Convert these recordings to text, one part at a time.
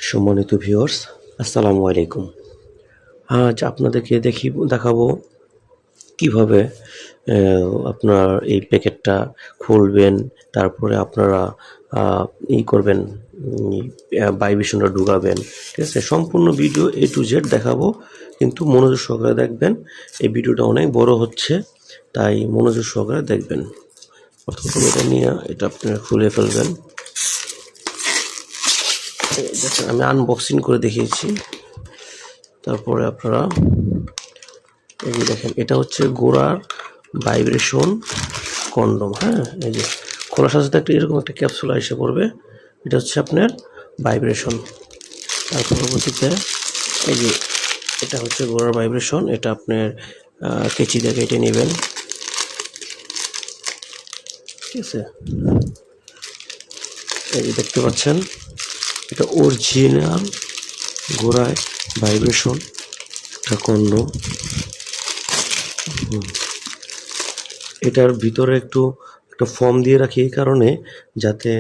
সম্মানিত ভিউয়ার্স, আসসালামু আলাইকুম। আজ আপনাদেরকে দেখাবো কিভাবে আপনার এই প্যাকেটটা খুলবেন। তারপরে আপনারা আ করবেন, বাইবিশনটা ঢুকাবেন। ঠিক আছে? সম্পূর্ণ ভিডিও A to Z দেখাবো, কিন্তু মনোযোগ সহকারে দেখবেন। এই ভিডিওটা অনেক বড় হচ্ছে, তাই মনোযোগ সহকারে দেখবেন। প্রথমে এটা নিয়ে এটা আপনারা খুলে ফেলবেন। দেখেন, আমি আনবক্সিং করে দেখিয়েছি। তারপরে আপনারা এই যে দেখেন, এটা হচ্ছে গোড়ার ভাইব্রেশন কন্ডম। হ্যাঁ, এই যে খোলার সাথে একটা এরকম একটা ক্যাপসুল এসে পড়বে। এটা হচ্ছে আপনার ভাইব্রেশন। তার পরবর্তীতে এই যে এটা হচ্ছে গোড়ার ভাইব্রেশন। এটা আপনার কেচি দিয়ে কেটে নেবেন। ঠিক আছে, এই যে দেখতে পাচ্ছেন, এটা অরিজিনাল গোড়ায় ভাইব্রেশন একটা কন্ডম। এটার ভিতরে একটা ফর্ম দিয়ে রাখি এই কারণে, যাতে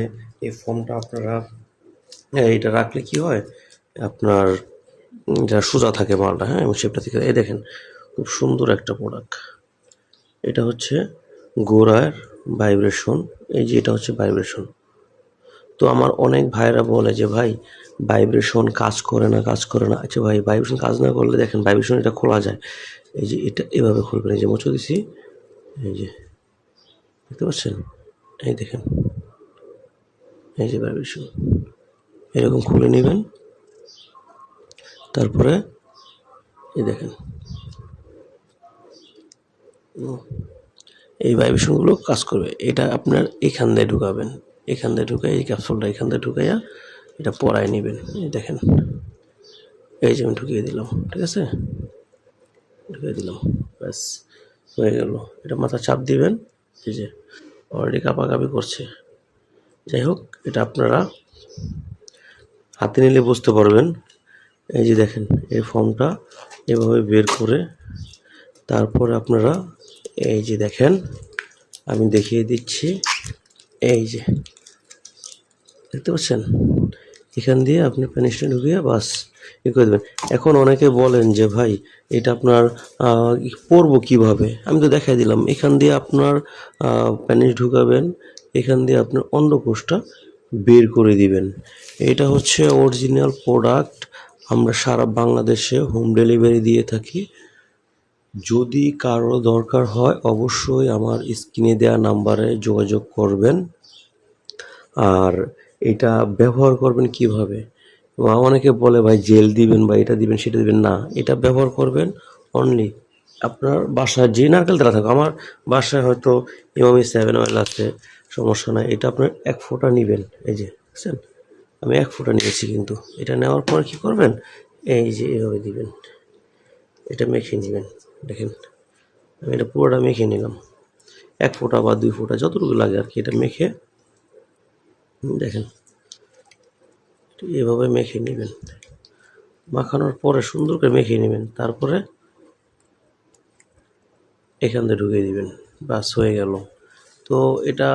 এই ফর্মটা আপনারা এইটা রাখলে কি হয়, আপনার যা সোজা থাকে মালটা। হ্যাঁ, এবং শেপটা থেকে এই দেখেন, খুব সুন্দর একটা প্রোডাক্ট। এটা হচ্ছে গোড়ার ভাইব্রেশন। এই যে এটা হচ্ছে ভাইব্রেশন। তো আমার অনেক ভাইরা বলে যে ভাই ভাইব্রেশন কাজ করে না। আচ্ছা ভাই, ভাইব্রেশন কাজ না করলে দেখেন ভাইব্রেশন এটা খোলা যায়। এই যে এটা এভাবে খুলবেন। এই যে মোচড় দিছি, এই যে দেখতে পাচ্ছেন, এই দেখেন, এই যে ভাইব্রেশন এরকম খুলে নেবেন। তারপরে এই দেখেন, এই ভাইব্রেশনগুলো কাজ করবে। এটা আপনার এখান দিয়ে ঢুকাবেন, এখান দিয়ে ঢুকাই, এই ক্যাপসুলটা এখান দিয়ে ঢুকাইয়া এটা পরায় নেবেন। এই দেখেন, এই যে আমি ঢুকিয়ে দিলাম। ঠিক আছে, ঢুকিয়ে দিলাম, ব্যাস হয়ে গেল। এটা মাথা চাপ দিবেন। এই যে অলরেডি কাঁপাকাঁপি করছে। যাই হোক, এটা আপনারা হাতে নিলে বুঝতে পারবেন। এই যে দেখেন, এই ফর্মটা এভাবে বের করে তারপর আপনারা এই যে দেখেন, আমি দেখিয়ে দিচ্ছি। এই যে দেখতে পাচ্ছেন, এখান দিয়ে আপনি পেনিসটা ঢুকিয়ে বাস করে দেবেন। এখন অনেকে বলেন যে ভাই এটা আপনার পরবো কিভাবে, আমি তো দেখাই দিলাম। এখান দিয়ে আপনার পেনিস ঢুকাবেন, এখান দিয়ে আপনার অন্ডকোষটা বের করে দিবেন। এটা হচ্ছে অরিজিনাল প্রোডাক্ট। আমরা সারা বাংলাদেশে হোম ডেলিভারি দিয়ে থাকি। যদি কারো দরকার হয় অবশ্যই আমার স্ক্রিনে দেওয়া নাম্বারে যোগাযোগ করবেন। আর এটা ব্যবহার করবেন কিভাবে, এবং অনেকে বলে ভাই জেল দিবেন বা এটা দিবেন সেটা দিবেন না। এটা ব্যবহার করবেন অনলি আপনার বাসায় যে নারকেল তেল থাকে। আমার বাসায় হয়তো ইমামি 7 অয়েল আছে, সমস্যা নাই। এটা আপনার 1 ফোঁটা নেবেন। এই যে বুঝছেন, আমি 1 ফোঁটা নিয়েছি। কিন্তু এটা নেওয়ার পর কি করবেন, এই যে এভাবে দিবেন, এটা মেখে নেবেন। দেখেন, আমি এটা পুরোটা মেখে নিলাম। 1 ফোঁটা বা 2 ফোঁটা যতটুকু লাগে আর কি, এটা মেখে দেখেন, এভাবে মেখে নেবেন। মাখানোর পরে সুন্দর করে মেখে নেবেন। তারপরে এখান দিয়ে ঢুকিয়ে দিবেন, বাস হয়ে গেল। তো এটা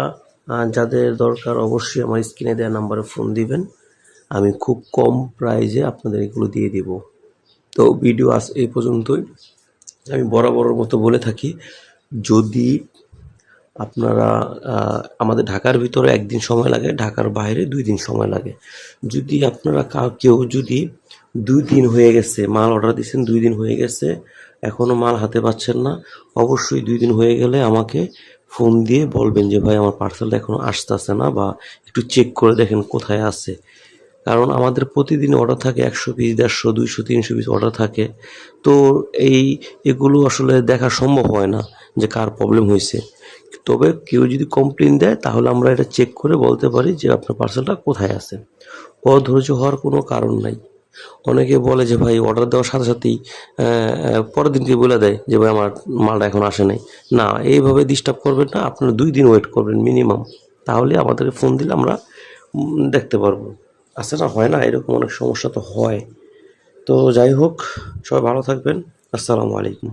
যাদের দরকার অবশ্যই আমার স্ক্রিনে দেওয়া নাম্বারে ফোন দিবেন। আমি খুব কম প্রাইজে আপনাদের এগুলো দিয়ে দিব। তো ভিডিও আজ এই পর্যন্তই। আমি বরাবরের মতো বলে থাকি, যদি আপনারা আমাদের ঢাকার ভিতরে 1 দিন সময় লাগে, ঢাকার বাইরে 2 দিন সময় লাগে। যদি আপনারা কেউ যদি 2 দিন হয়ে গেছে, মাল অর্ডার দিয়েছেন 2 দিন হয়ে গেছে, এখনও মাল হাতে পাচ্ছেন না, অবশ্যই 2 দিন হয়ে গেলে আমাকে ফোন দিয়ে বলবেন যে ভাই আমার পার্সেলটা এখনও আসতেছে না, বা একটু চেক করে দেখেন কোথায় আছে। কারণ আমাদের প্রতিদিন অর্ডার থাকে 100 পিস, 150, 200, 300 পিস অর্ডার থাকে। তো এগুলো আসলে দেখা সম্ভব হয় না যে কার প্রবলেম হয়েছে। তবে কেউ যদি কমপ্লেন দেয় তাহলে আমরা এটা চেক করে বলতে পারি যে আপনার পার্সেলটা কোথায় আছে। অধৈর্য হওয়ার কোনো কারণ নাই। অনেকে বলে যে ভাই অর্ডার দেওয়ার সাথে সাথেই পরের দিনকে বলে দেয় যে ভাই আমার মালটা এখন আসে নাই। না, এইভাবে ডিস্টার্ব করবেন না। আপনারা 2 দিন ওয়েট করবেন মিনিমাম। তাহলে আমাদেরকে ফোন দিলে আমরা দেখতে পারবো। আছে না, হয় না, এরকম অনেক সমস্যা তো হয়। তো যাই হোক, সবাই ভালো থাকবেন। আসসালামু আলাইকুম।